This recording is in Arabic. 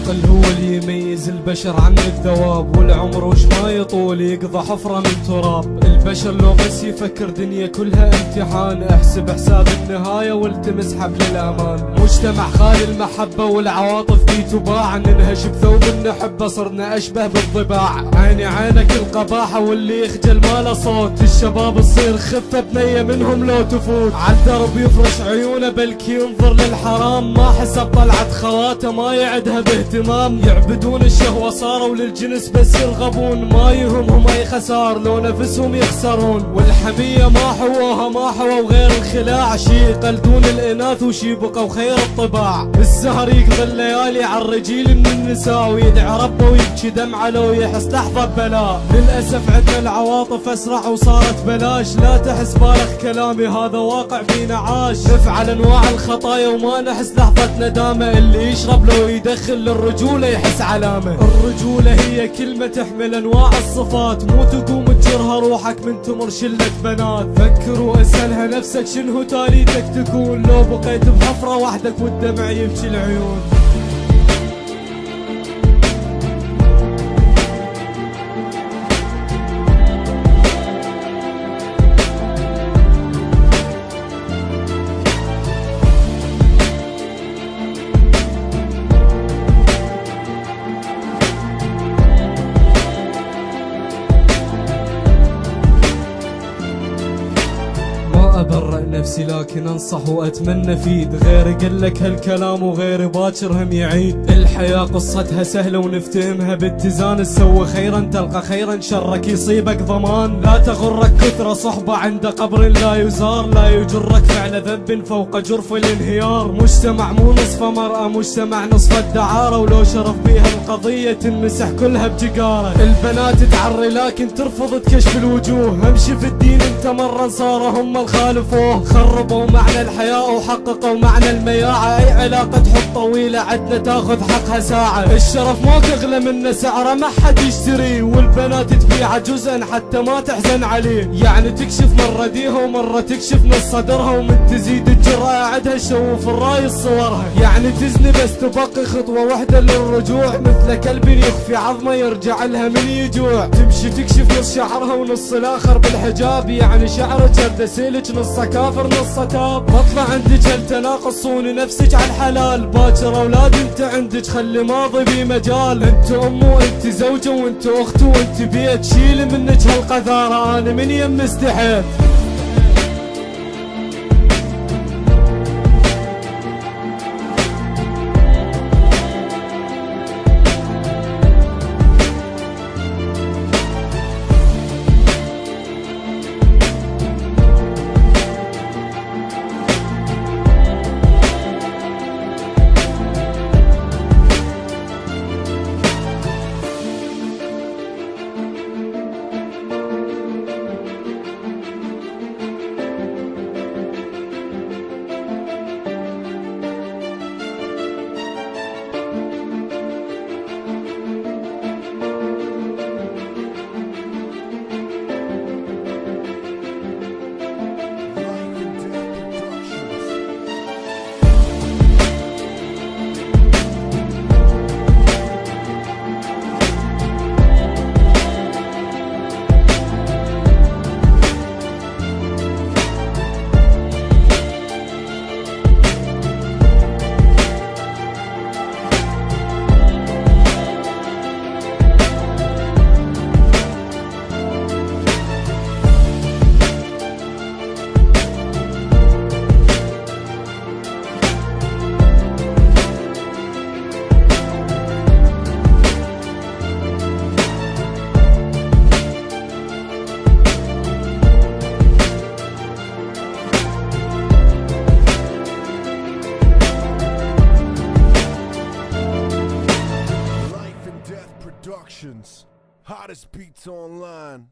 العقل هو اللي يميز البشر عن الدواب، والعمر وش ما يطول يقضى حفرة من تراب. البشر لو بس يفكر دنيا كلها امتحان، احسب حساب النهاية والتمس حبل الأمان. مجتمع خالي المحبة والعواطف بيه تباع، ننهش بثوب النحبة صرنا أشبه بالضباع. عيني عينك القباحة واللي يخجل ما له صوت، الشباب تصير خفة بنية منهم لو تفوت. عالدرب يفرش عيونه بلكي ينظر للحرام، ما حسب طلعت خواته ما يعدها باهتمام. يعبدون الشهوة صاروا للجنس بس يرغبون، ما يهمهم أي خسار لو نفسهم يخسرون. والحمية ما حووها ما حووا غير الخلاع، شي يقلدون الإناث وشي بقوا خير الطباع. السهر يقضي الليالي عالرجيل من النساء، ويدعي ربه ويبكي دمعه لو يحس لحظة بلاء. للأسف عندنا العواطف أسرع وصارت بلاش، لا تحس بالغ كلامي هذا واقع بينا عاش. نفعل أنواع الخطايا وما نحس لحظة ندامة، اللي يشرب لو يدخل للرجولة يحس علامة. الرجولة هي كلمة تحمل أنواع الصفات، مو تقوم تجرها روحك من تمر شلة بنات. فكر واسألها نفسك شنو تاليتك تكون، لو بقيت بحفرة وحدك والدمع يبكي العيون. أبرأ نفسي لكن أنصح وأتمنى فيد، غيري قلك هالكلام وغيري باكر هم يعيد. الحياة قصتها سهلة ونفتهمها باتزان، تسوي خيرا تلقى خيرا شرك يصيبك ضمان. لا تغرك كثرة صحبة عند قبر لا يزار، لا يجرك فعل ذنب فوق جرف الانهيار. مجتمع مو نصف مرأة مجتمع نصف الدعارة، ولو شرف بيها القضية تنمسح كلها بجقارة. البنات تعري لكن ترفض تكشف الوجوه، امشي في الدين انت مرة صار هم الخالفوه. خربوا معنى الحياة وحققوا معنى المياعة، اي علاقة حب طويلة عدنا تاخذ حقها ساعة. الشرف ما تغلى منه سعره ما حد يشتريه، والبنات تبيع جزءا حتى ما تحزن عليه. يعني تكشف مرة ديها ومرة تكشف نص صدرها، ومن تزيد الجرأة عدها تشوف الراي صورها. يعني تزني بس تبقي خطوة واحدة للرجوع، مثل كلب يخفي عظمه يرجع لها من يجوع. تمشي تكشف نص شعرها ونص الاخر بالحجاب، يعني شعرك تسيلك نص كافر نص تاب. بطلع عندك هالتناقص صوني نفسك على الحلال، باكر اولاد انت عندك خلي ماضي بمجال. انت ام وانت زوجة وانت اخت وانت بيت، شيلي منك هالقذارة انا من يم استحيت. Productions, hottest beats online.